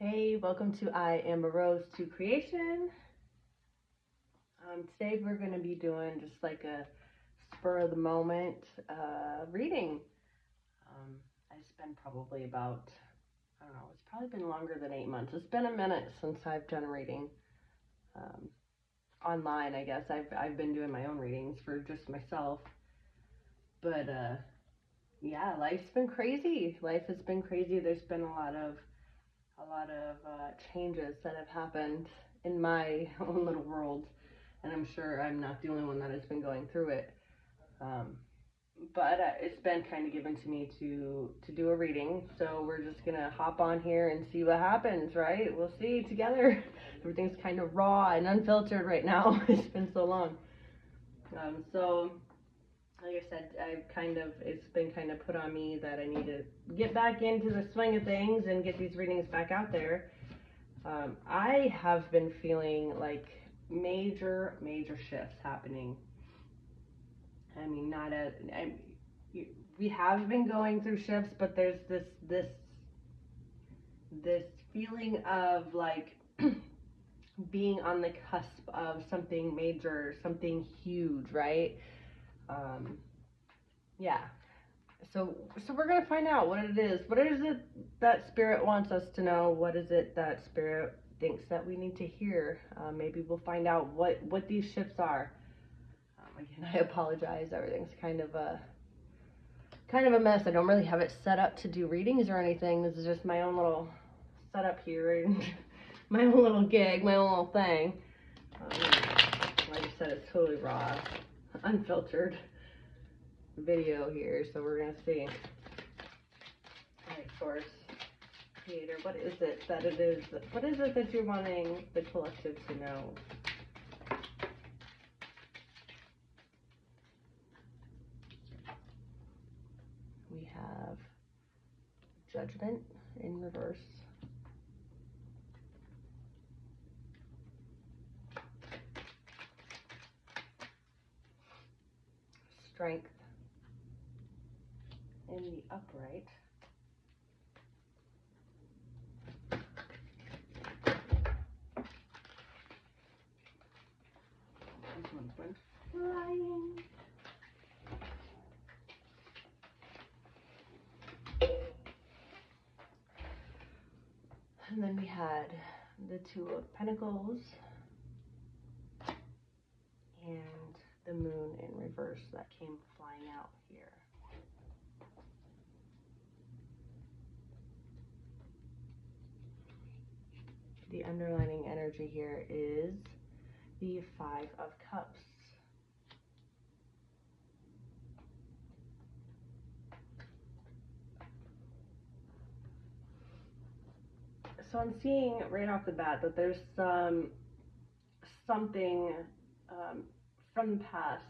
Hey, welcome to I Am a Rose to Creation. Today we're going to be doing just like a spur of the moment reading. It's been probably about, I don't know, it's probably been longer than 8 months. It's been a minute since I've done a reading online, I guess. I've been doing my own readings for just myself. But yeah, life's been crazy. Life has been crazy. There's been a lot of changes that have happened in my own little world, and I'm sure I'm not the only one that has been going through it. But it's been kind of given to me to do a reading, so we're just gonna hop on here and see what happens, right? We'll see together. Everything's kind of raw and unfiltered right now. It's been so long. So like I said, it's been kind of put on me that I need to get back into the swing of things and get these readings back out there. I have been feeling like major shifts happening. I mean, we have been going through shifts, but there's this feeling of like being on the cusp of something major, something huge, right? Yeah. So we're gonna find out what it is. What is it that Spirit wants us to know? What is it that Spirit thinks that we need to hear? Maybe we'll find out what these shifts are. Again, I apologize. Everything's kind of a mess. I don't really have it set up to do readings or anything. This is just my own little setup here and my own little gig, my own little thing. Like I said, it's totally raw, unfiltered video here, so we're gonna see. Alright, Source, Creator, what is it that you're wanting the collective to know? We have Judgment in reverse. Strength in the upright. This one's went flying. And then we had the Two of Pentacles and the Moon in reverse that came flying out here. The underlining energy here is the Five of Cups. So I'm seeing right off the bat that there's something from the past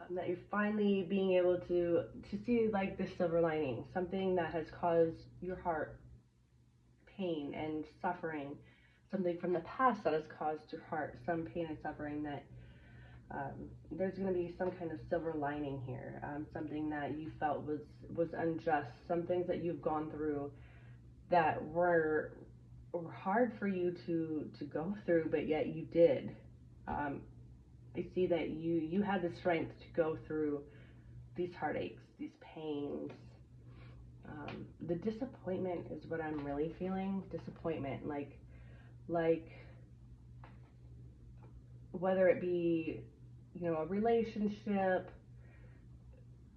that you're finally being able to see like the silver lining, something that has caused your heart pain and suffering, something from the past that has caused your heart some pain and suffering, that there's going to be some kind of silver lining here, something that you felt was unjust, some things that you've gone through that were hard for you to go through, but yet you did. I see that you had the strength to go through these heartaches, these pains. The disappointment is what I'm really feeling. Disappointment, like whether it be, a relationship,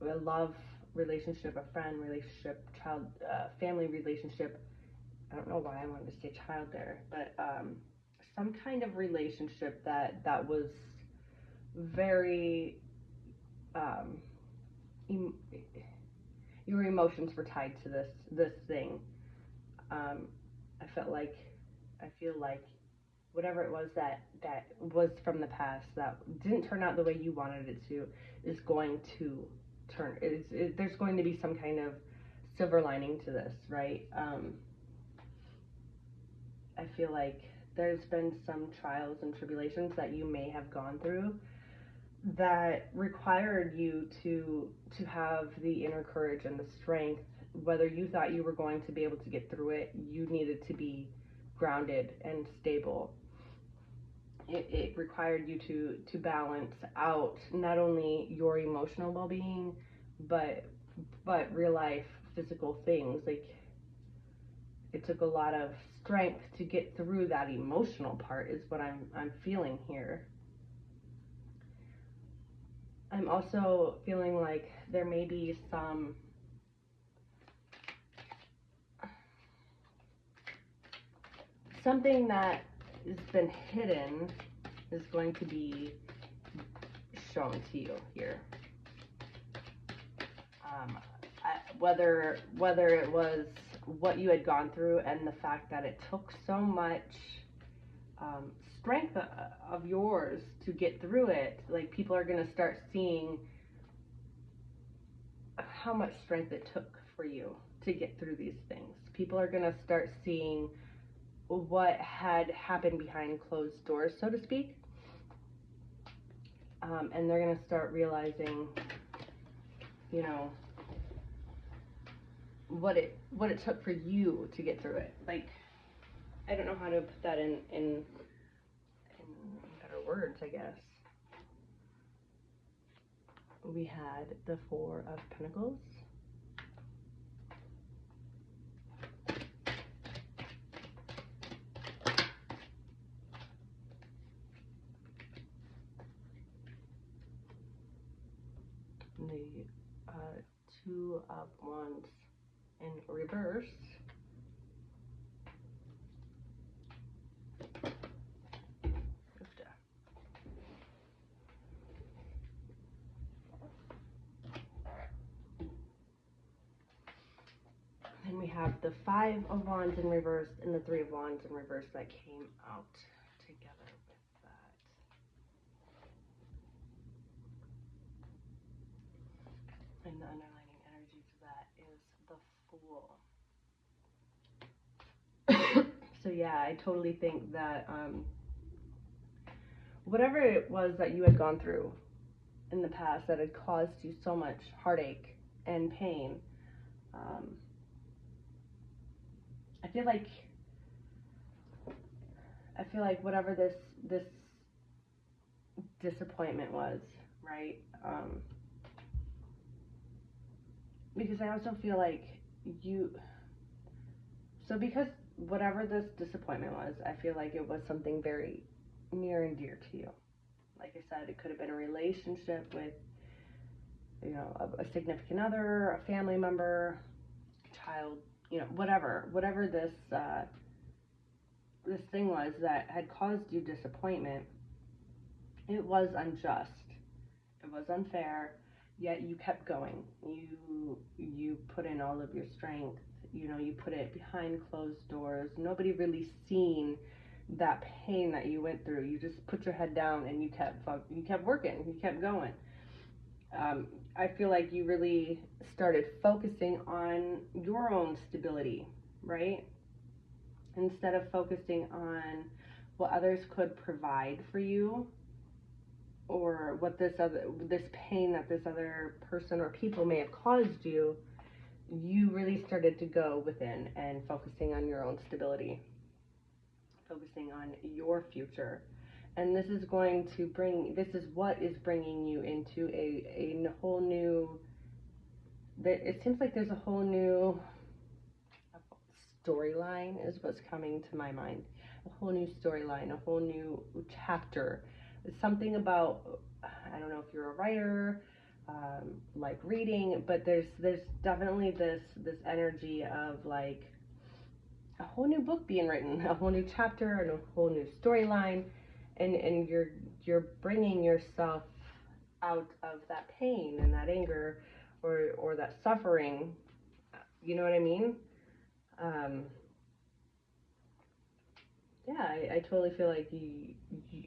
a love relationship, a friend relationship, child, family relationship. I don't know why I wanted to say child there, but some kind of relationship that was very, your emotions were tied to this thing. I feel like whatever it was that was from the past that didn't turn out the way you wanted it to is going to turn. There's going to be some kind of silver lining to this, right? I feel like there's been some trials and tribulations that you may have gone through that required you to have the inner courage and the strength whether you thought you were going to be able to get through it, you needed to be grounded and stable. It required you to balance out not only your emotional well-being, but real life physical things. Like, it took a lot of strength to get through that emotional part, is what I'm feeling here. I'm also feeling like there may be something that has been hidden is going to be shown to you here. Whether it was what you had gone through and the fact that it took so much strength of yours to get through it. Like, people are going to start seeing how much strength it took for you to get through these things. People are going to start seeing what had happened behind closed doors, so to speak. And they're going to start realizing, you know, what it took for you to get through it. Like, I don't know how to put that in better words, I guess. We had the Four of Pentacles. The Two of Wands in reverse. Then we have the Five of Wands in reverse and the Three of Wands in reverse that came out together with that. And the underlining energy to that is the Fool. So yeah, I totally think that whatever it was that you had gone through in the past that had caused you so much heartache and pain, I feel like whatever this disappointment was, right? Because I also feel like because whatever this disappointment was, I feel like it was something very near and dear to you. Like I said, it could have been a relationship with, you know, a significant other, a family member, child, you know, whatever this thing was that had caused you disappointment. It was unjust. It was unfair. Yet you kept going. You put in all of your strength. You know, you put it behind closed doors. Nobody really seen that pain that you went through. You just put your head down and you kept working. You kept going. I feel like you really started focusing on your own stability, right? Instead of focusing on what others could provide for you, or what this pain that this other person or people may have caused you, you really started to go within and focusing on your own stability, focusing on your future. And this is what is bringing you into a whole new, it seems like there's a whole new storyline is what's coming to my mind. A whole new storyline, a whole new chapter. It's something about, I don't know if you're a writer, like reading, but there's definitely this energy of like a whole new book being written, a whole new chapter and a whole new storyline, and you're bringing yourself out of that pain and that anger or that suffering. You know what I mean? Yeah, I totally feel like you,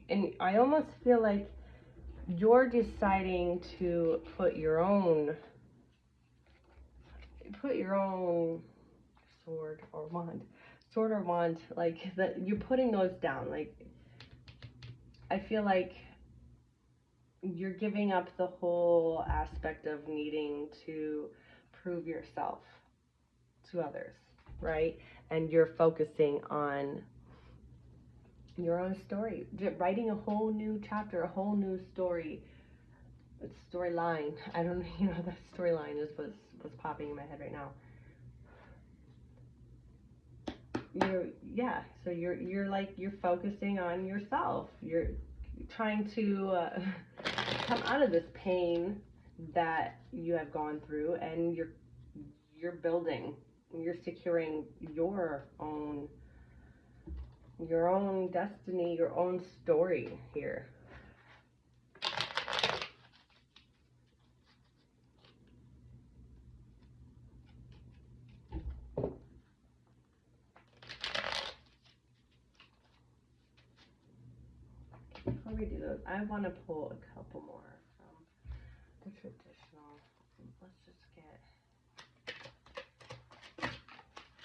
and I almost feel like you're deciding to put your own sword or wand, like that. You're putting those down. Like, I feel like you're giving up the whole aspect of needing to prove yourself. to others, right? And you're focusing on your own story, writing a whole new chapter, a whole new story, storyline. I don't know, you know, that storyline is what's popping in my head right now. So you're focusing on yourself. You're trying to come out of this pain that you have gone through, and you're building, you're securing your own destiny, your own story here. Before we do those, I want to pull a couple more from the traditional. Let's just get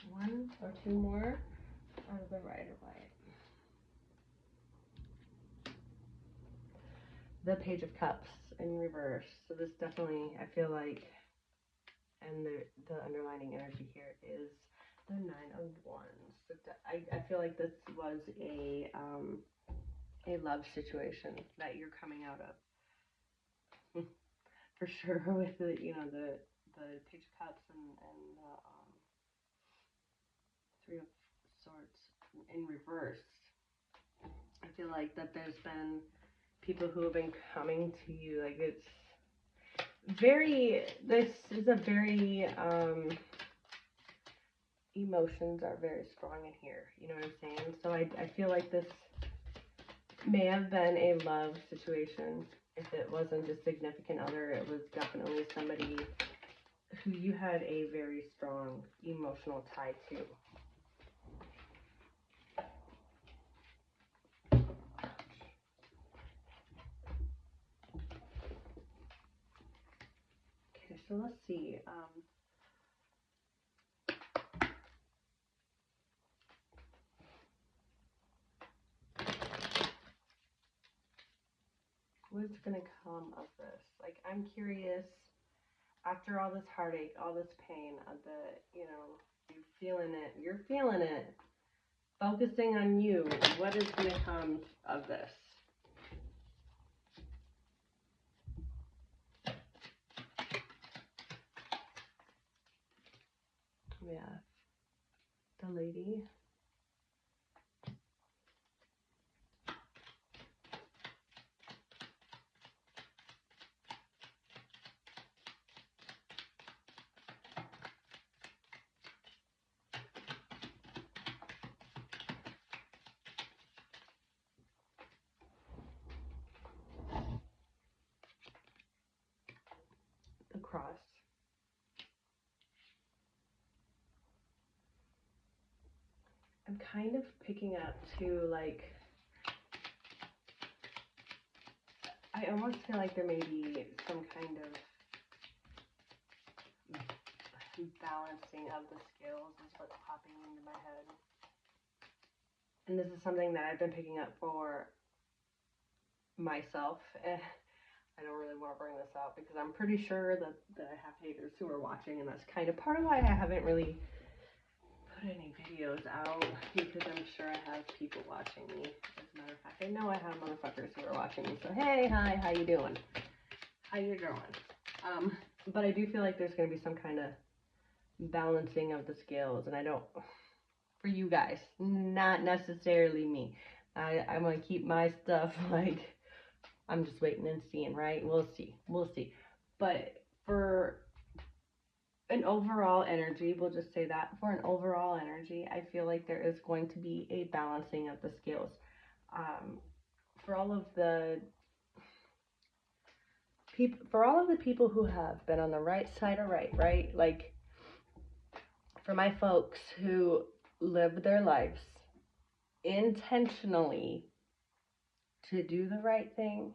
one or two more out of the Rider-Waite. The Page of Cups in reverse. So this definitely, I feel like, and the underlining energy here is the Nine of Wands. So I feel like this was a love situation that you're coming out of. For sure, with the Page of Cups and the Three of Swords in reverse. I feel like that there's been people who have been coming to you, like this is a very emotions are very strong in here, you know what I'm saying? So I feel like this may have been a love situation. If it wasn't a significant other, it was definitely somebody who you had a very strong emotional tie to. Okay, so let's see. What's going to come of this? Like, I'm curious, after all this heartache, all this pain, you're feeling it, focusing on you, what is going to come of this? Yeah, the Lady. The Cross. I'm kind of picking up to, like, I almost feel like there may be some kind of balancing of the scales is what's popping into my head. And this is something that I've been picking up for myself. I don't really want to bring this out because I'm pretty sure that I have haters who are watching, and that's kind of part of why I haven't really put any videos out, because I'm sure I have people watching me. As a matter of fact, I know I have motherfuckers who are watching me, so hey, hi, how you doing? How you doing? But I do feel like there's going to be some kind of balancing of the scales, and I don't, for you guys, not necessarily me. I'm going to keep my stuff, like, I'm just waiting and seeing, right? We'll see. But for an overall energy, we'll just say that, for an overall energy, I feel like there is going to be a balancing of the scales. For all of the people who have been on the right side of right? Like, for my folks who live their lives intentionally to do the right thing,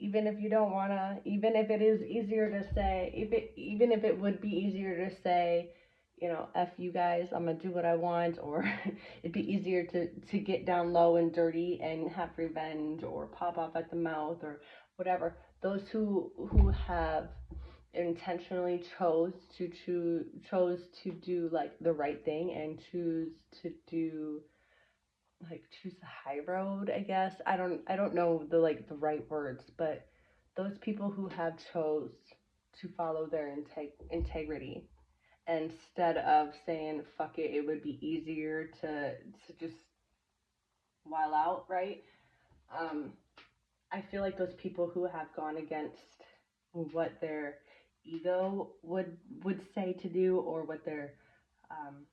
even if you don't want to, even if it is easier to say, even if it would be easier to say, you know, F you guys, I'm going to do what I want, or it'd be easier to get down low and dirty and have revenge or pop off at the mouth or whatever. Those who have intentionally chose to do like the right thing and choose to do like choose the high road, I guess. I don't know the like the right words, but those people who have chose to follow their integrity instead of saying fuck it, it would be easier to just while out, right? Um, I feel like those people who have gone against what their ego would say to do, or what their um,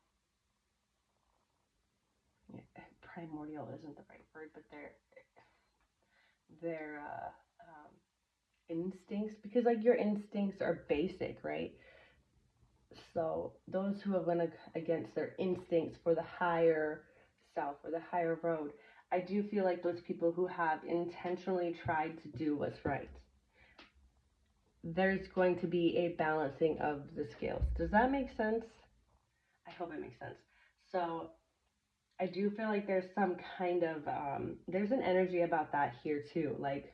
primordial isn't the right word, but their instincts, because like your instincts are basic, right? So those who have went against their instincts for the higher self or the higher road, I do feel like those people who have intentionally tried to do what's right, there's going to be a balancing of the scales. Does that make sense? I hope it makes sense. So I do feel like there's some kind of there's an energy about that here too. Like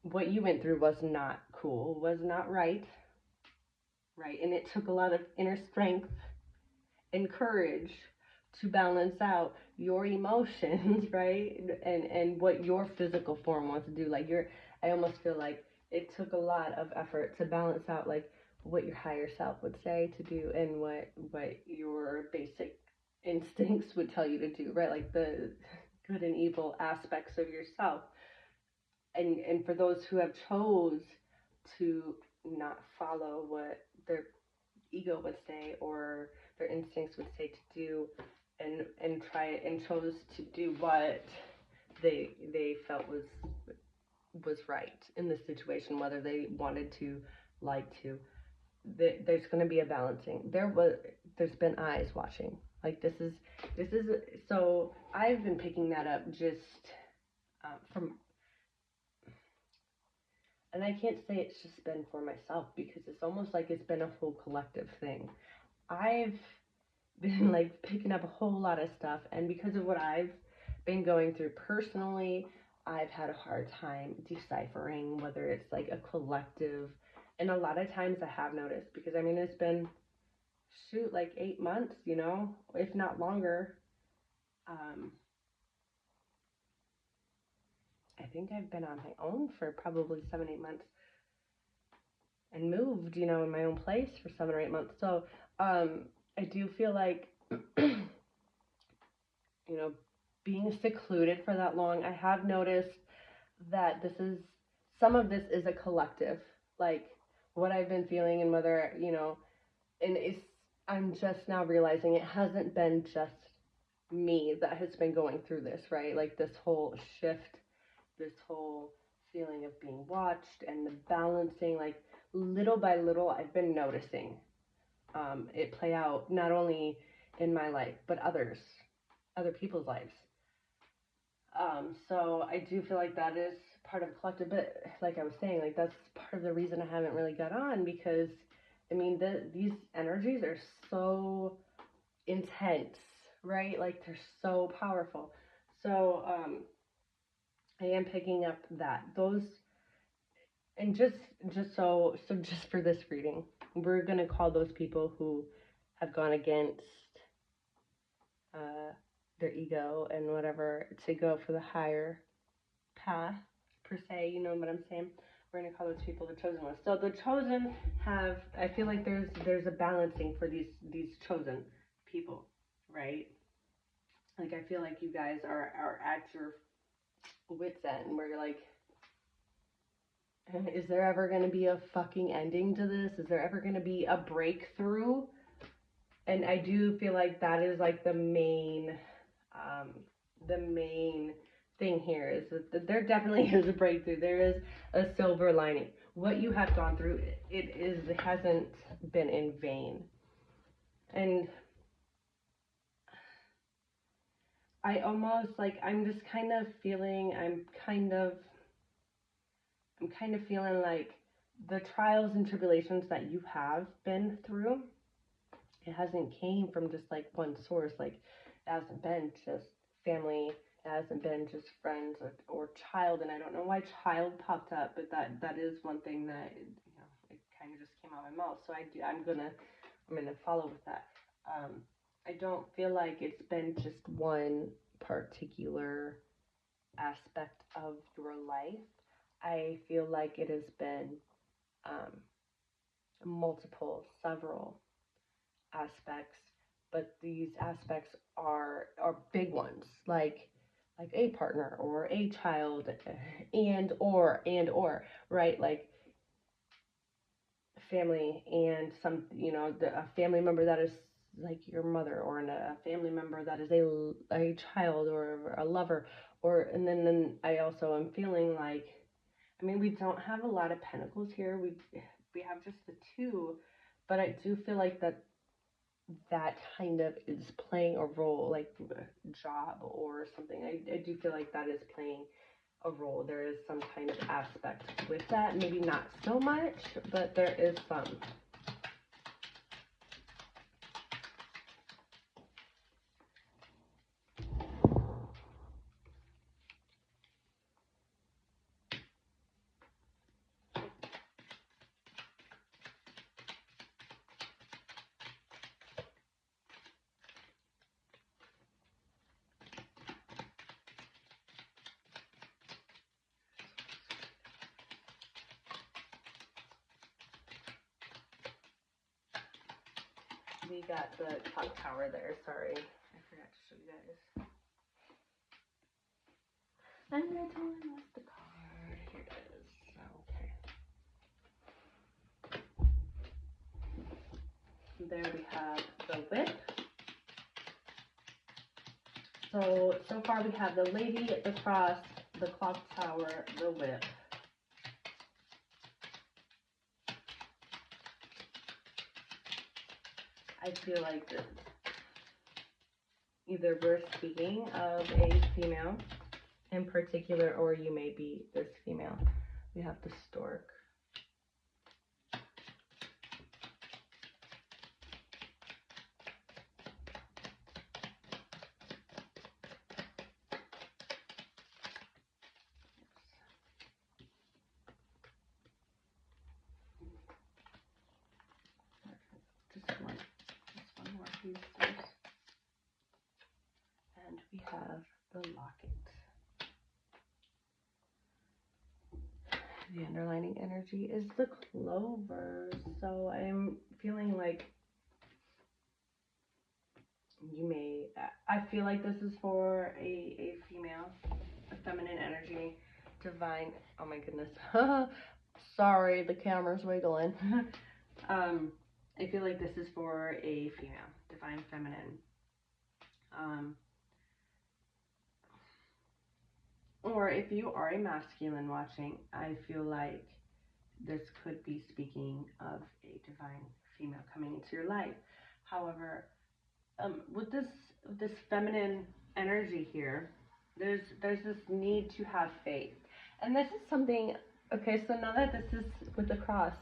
what you went through was not cool, was not right, right? And it took a lot of inner strength and courage to balance out your emotions, right? And what your physical form wants to do. Like I almost feel like it took a lot of effort to balance out like what your higher self would say to do and what your basic instincts would tell you to do, right? Like the good and evil aspects of yourself. And for those who have chose to not follow what their ego would say or their instincts would say to do, and try and chose to do what they felt was right in this situation, whether they wanted to, like to. There's going to be a balancing. There's been eyes watching. Like this is so I've been picking that up just from, and I can't say it's just been for myself because it's almost like it's been a whole collective thing. I've been like picking up a whole lot of stuff, and because of what I've been going through personally, I've had a hard time deciphering whether it's like a collective. And a lot of times I have noticed, because I mean it's been shoot like 8 months, if not longer. um I think I've been on my own for probably 7 8 months, and moved, in my own place for 7 or 8 months. So I do feel like you know, being secluded for that long, I have noticed that some of this is a collective, like what I've been feeling, and whether, and I'm just now realizing it hasn't been just me that has been going through this, right? Like this whole shift, this whole feeling of being watched and the balancing, like little by little, I've been noticing it play out not only in my life, but other people's lives. So I do feel like that is part of the collective, but like I was saying, like that's part of the reason I haven't really got on, because I mean these energies are so intense, right? Like they're so powerful. So I am picking up that those, and just for this reading, we're gonna call those people who have gone against uh, their ego and whatever to go for the higher path, per se. You know what I'm saying? We're gonna call those people the chosen ones. So the chosen have, I feel like there's a balancing for these chosen people, right? Like I feel like you guys are at your wits end, where you're like, is there ever gonna be a fucking ending to this? Is there ever gonna be a breakthrough? And I do feel like that is like um, the main thing here is that there definitely is a breakthrough. There is a silver lining. What you have gone through, it hasn't been in vain. And I almost like I'm kind of feeling like the trials and tribulations that you have been through, it hasn't came from just like one source. Like it hasn't been just family It hasn't been just friends or child, and I don't know why child popped up, but that is one thing that it kind of just came out of my mouth. So I'm gonna follow with that. I don't feel like it's been just one particular aspect of your life. I feel like it has been um, several aspects, but these aspects are big ones, like a partner or a child, and or right, like family and a family member that is like your mother, or a family member that is a child or a lover, or and then I also am feeling like, I mean, we don't have a lot of pentacles here. We have just the two, but I do feel like that kind of is playing a role, like a job or something. I do feel like that is playing a role. There is some kind of aspect with that. Maybe not so much, but there is some. We got the clock tower there. Sorry, I forgot to show you guys. And I totally lost the card. Here it is. Okay. There we have the whip. So far we have the lady, the cross, the clock tower, the whip. I feel like this, either we're speaking of a female in particular, or you may be this female. We have the stork. Just one more piece. And we have the locket. The underlining energy is the clover. So I'm feeling like I feel like this is for a female, a feminine energy, divine. Oh my goodness. Sorry, the camera's wiggling. I feel like this is for a female, divine feminine. Or if you are a masculine watching, I feel like this could be speaking of a divine female coming into your life. However, with this feminine energy here, there's this need to have faith, and this is something. Okay, so now that this is with the cross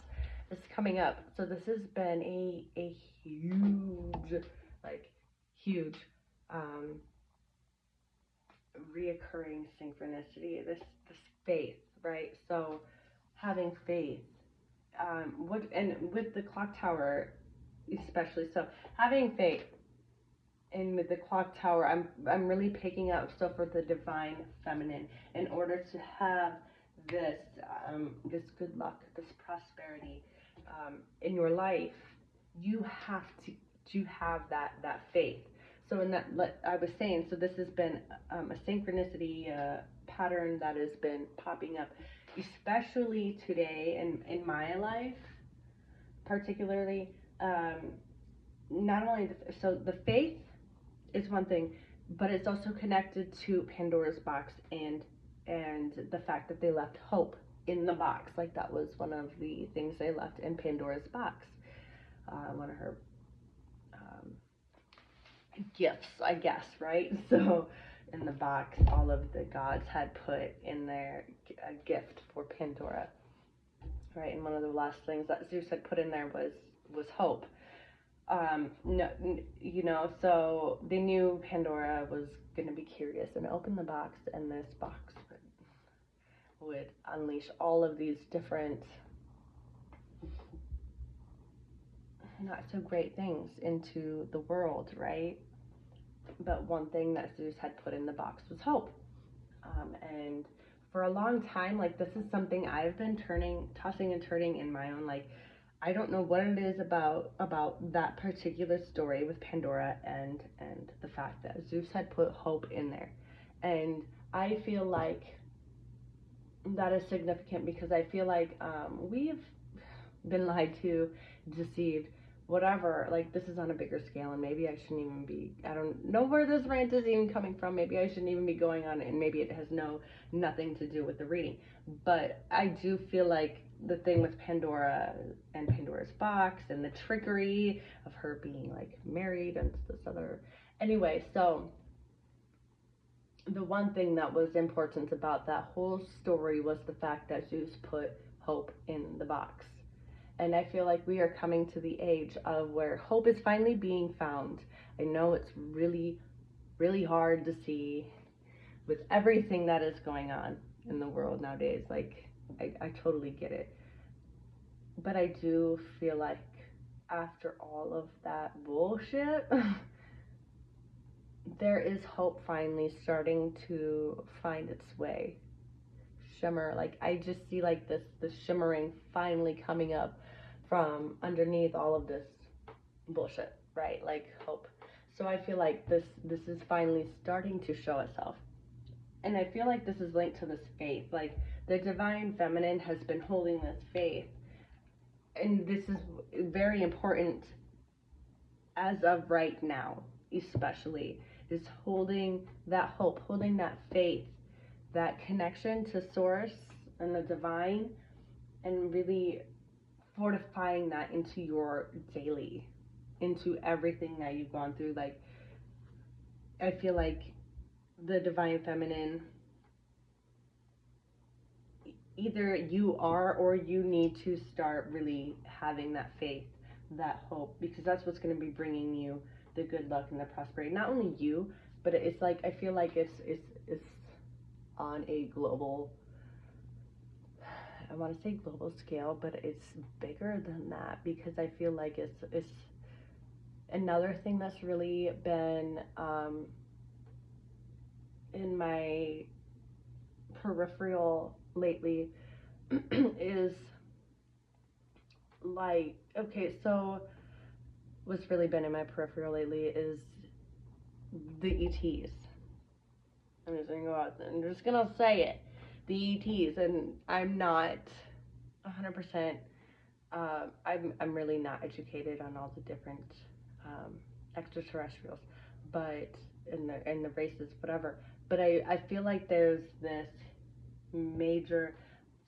is coming up, so this has been a huge, like huge, reoccurring synchronicity. This faith, right? So having faith, with the clock tower, especially so, having faith. And with the clock tower, I'm really picking up stuff for the divine feminine. In order to have this this good luck, this prosperity in your life, you have to have that faith. So in that, I was saying, so this has been a synchronicity pattern that has been popping up, especially today in my life, particularly. Not only the faith is one thing, but it's also connected to Pandora's box and the fact that they left hope in the box. Like that was one of the things they left in Pandora's box. One of her gifts, I guess, right? So in the box, all of the gods had put in their gift for Pandora, right? And one of the last things that Zeus had put in there was hope. No, you know, so they knew Pandora was going to be curious and open the box, and this box would unleash all of these different not so great things into the world, right? But one thing that Zeus had put in the box was hope. And for a long time, like, this is something I've been tossing and turning in my own, like, I don't know what it is about that particular story with Pandora and the fact that Zeus had put hope in there. And I feel like that is significant because I feel like we've been lied to, deceived, whatever. Like, this is on a bigger scale, and maybe I shouldn't even be, I don't know where this rant is even coming from. Maybe I shouldn't even be going on it, and maybe it has nothing to do with the reading. But I do feel like the thing with Pandora and Pandora's box and the trickery of her being like married and this other, anyway, so the one thing that was important about that whole story was the fact that Zeus put hope in the box. And I feel like we are coming to the age of where hope is finally being found. I know it's really, really hard to see with everything that is going on in the world nowadays. Like, I totally get it. But I do feel like after all of that bullshit, there is hope finally starting to find its way. Shimmer, like, I just see like this shimmering finally coming up from underneath all of this bullshit, right? Like, hope. So I feel like this is finally starting to show itself. And I feel like this is linked to this faith. Like, the divine feminine has been holding this faith. And this is very important as of right now, especially, is holding that hope, holding that faith, that connection to source and the divine, and really fortifying that into your daily, into everything that you've gone through. Like, I feel like the divine feminine, either you are or you need to start really having that faith, that hope, because that's what's going to be bringing you the good luck and the prosperity. Not only you, but it's like, I feel like it's on a global, I want to say global scale, but it's bigger than that, because I feel like it's another thing that's really been in my peripheral lately is like, okay, so what's really been in my peripheral lately is the ETs. I'm just gonna go out there, I'm just gonna say it, the ETs. And I'm not 100%, I'm really not educated on all the different extraterrestrials, but in the races, whatever. But I feel like there's this major,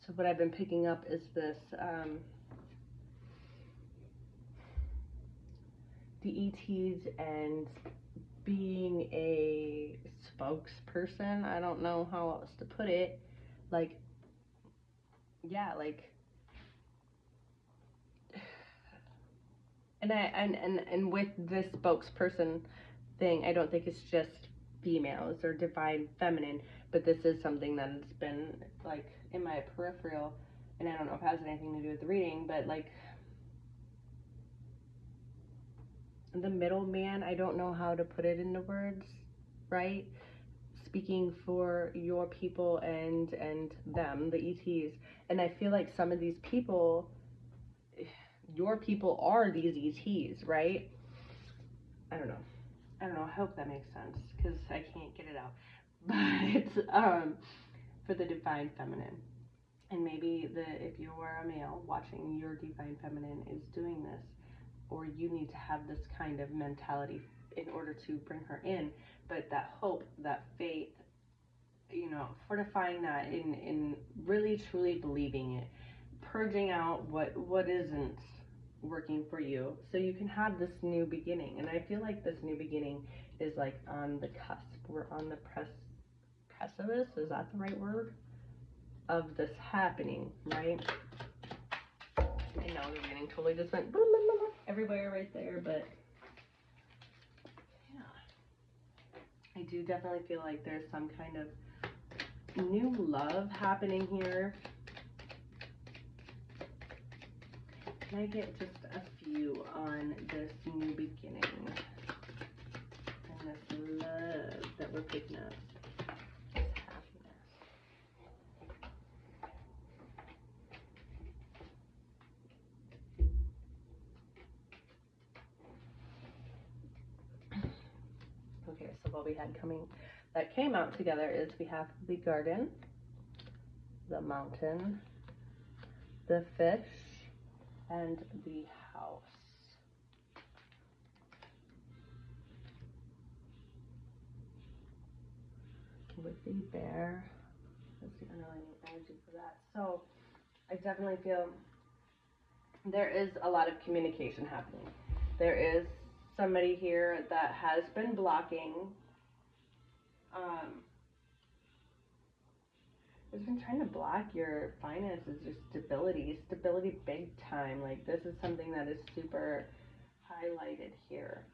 so what I've been picking up is this the ETs and being a spokesperson. I don't know how else to put it. Like, yeah, like, and with this spokesperson thing, I don't think it's just females or divine feminine, but this is something that has been like in my peripheral, and I don't know if it has anything to do with the reading, but like the middleman, I don't know how to put it into words, right? Speaking for your people and them, the ETs. And I feel like some of these people, your people are these ETs, right? I don't know. I hope that makes sense, because I can't get it out. But for the divine feminine, and maybe if you are a male watching, your divine feminine is doing this, or you need to have this kind of mentality in order to bring her in. But that hope, that faith, you know, fortifying that in really truly believing it, purging out what isn't working for you, so you can have this new beginning. And I feel like this new beginning is like on the cusp. We're on the precipice, is that the right word, of this happening, right? I know the reading totally just went blah, blah, blah, blah. everywhere right there, but yeah. I do definitely feel like there's some kind of new love happening here. Can I get just a few on this new beginning and this love that we're picking up? This happiness. Okay, so what we had that came out together is we have the garden, the mountain, the fish, and the house. With the bear, let's see, underlying energy for that. So I definitely feel there is a lot of communication happening. There is somebody here that has been blocking, has been trying to block your finances or stability big time. Like, this is something that is super highlighted here.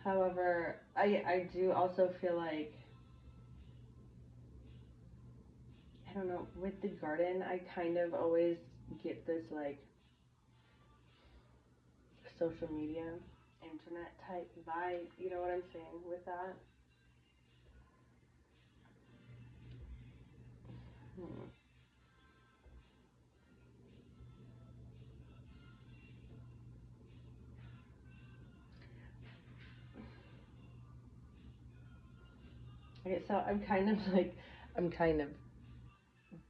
However, I do also feel like, I don't know, with the garden, I kind of always get this like social media, internet type vibe. You know what I'm saying with that? Okay, so I'm kind of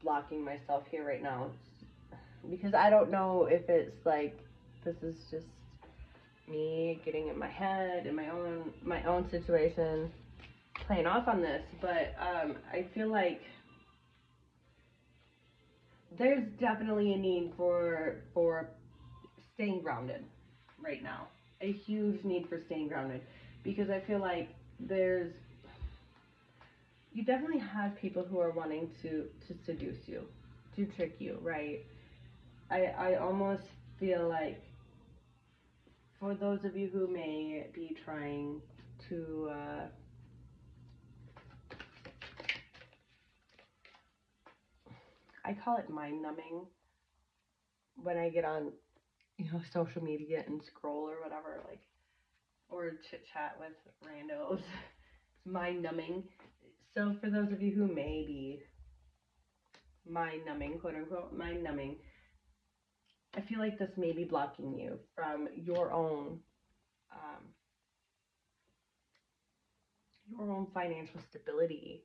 blocking myself here right now because I don't know if it's like this is just me getting in my head in my own situation, playing off on this, but I feel like there's definitely a need for staying grounded right now. A huge need for staying grounded, because I feel like you definitely have people who are wanting to seduce you, to trick you, right? I almost feel like for those of you who may be trying to I call it mind numbing when I get on, social media and scroll or whatever, like, or chit chat with randos. It's mind numbing. So for those of you who may be mind numbing, quote unquote, mind numbing, I feel like this may be blocking you from your own financial stability.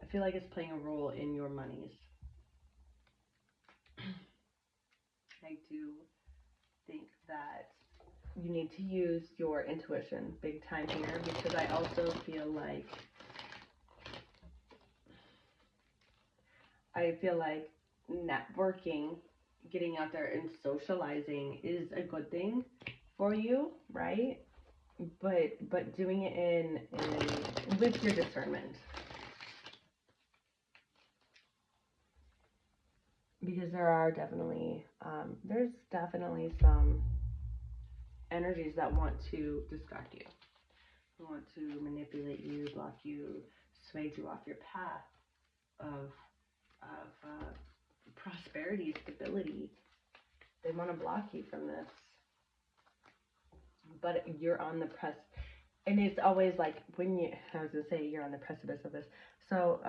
I feel like it's playing a role in your monies. I do think that you need to use your intuition big time here, because I also feel like networking, getting out there and socializing is a good thing for you, right? But doing it in with your discernment, because there's definitely some energies that want to distract you, who want to manipulate you, block you, sway you off your path of prosperity, stability. They want to block you from this, but you're on the press. And it's always like I was gonna say, you're on the precipice of this. So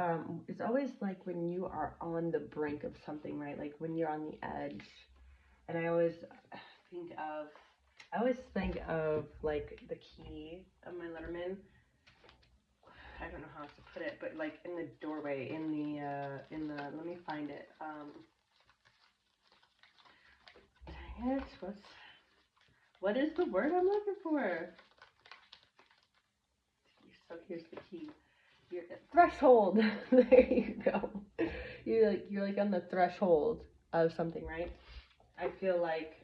it's always like when you are on the brink of something, right? Like when you're on the edge. And I always think of like the key of my Letterman. I don't know how else to put it, but like in the doorway, in the let me find it. Dang it, what is the word I'm looking for? So here's the key. Your threshold. There you go. You're like on the threshold of something, right? I feel like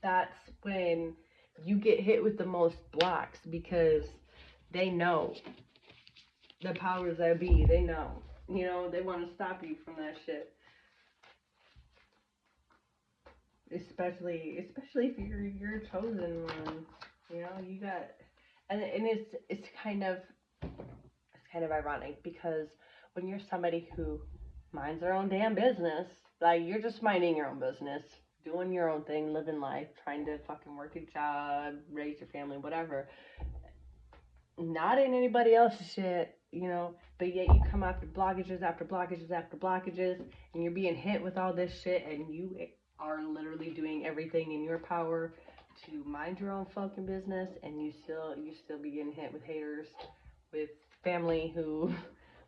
that's when you get hit with the most blocks, because they know, the powers that be, they know. You know, they want to stop you from that shit. Especially if you're a chosen one. You know, you got, and it's kind of ironic because when you're somebody who minds their own damn business, like you're just minding your own business, doing your own thing, living life, trying to fucking work a job, raise your family, whatever. Not in anybody else's shit, you know, but yet you come after blockages after blockages after blockages, and you're being hit with all this shit, and you are literally doing everything in your power to mind your own fucking business, and you still be getting hit with haters, with family who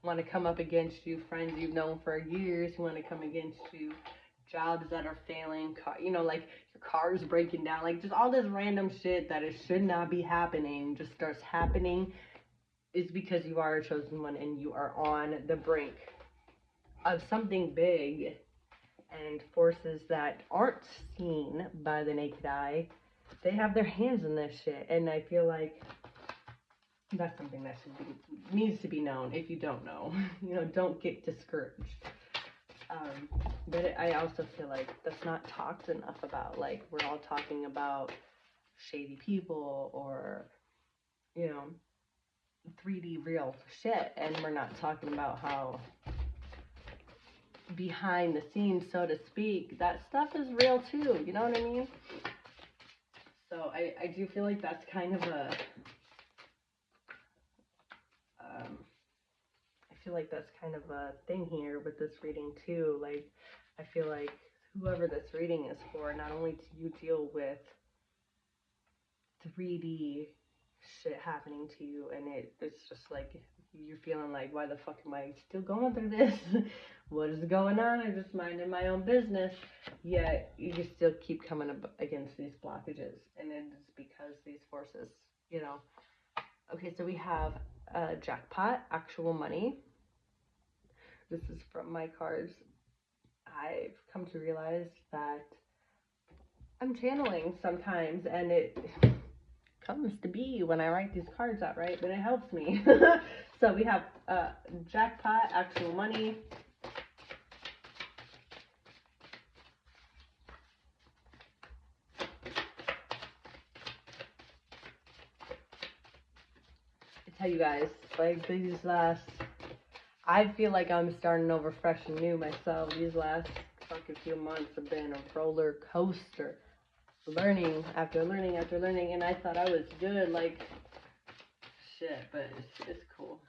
want to come up against you, friends you've known for years who want to come against you, jobs that are failing, you know, like your car's breaking down, like just all this random shit that it should not be happening just starts happening. Is because you are a chosen one and you are on the brink of something big, and forces that aren't seen by the naked eye, they have their hands in this shit. And I feel like that's something that needs to be known. If you don't know, you know, don't get discouraged. But I also feel like that's not talked enough about. Like, we're all talking about shady people or, you know, 3D real shit, and we're not talking about how behind the scenes, so to speak, that stuff is real too, you know what I mean? So I do feel like that's kind of a, I feel like that's kind of a thing here with this reading too. Like, I feel like whoever this reading is for, not only do you deal with 3D shit happening to you, and it's just like you're feeling like, why the fuck am I still going through this? What is going on? I'm just minding my own business. Yet you still keep coming up against these blockages, and it's because these forces, you know. Okay, so we have jackpot, actual money. This is from my cards. I've come to realize that I'm channeling sometimes, and it comes to be when I write these cards out, right? But it helps me. So we have jackpot, actual money. I tell you guys, like these last, I feel like I'm starting over fresh and new myself. These last fucking few months have been a roller coaster. Learning after learning after learning, and I thought I was good, like, shit, but it's cool.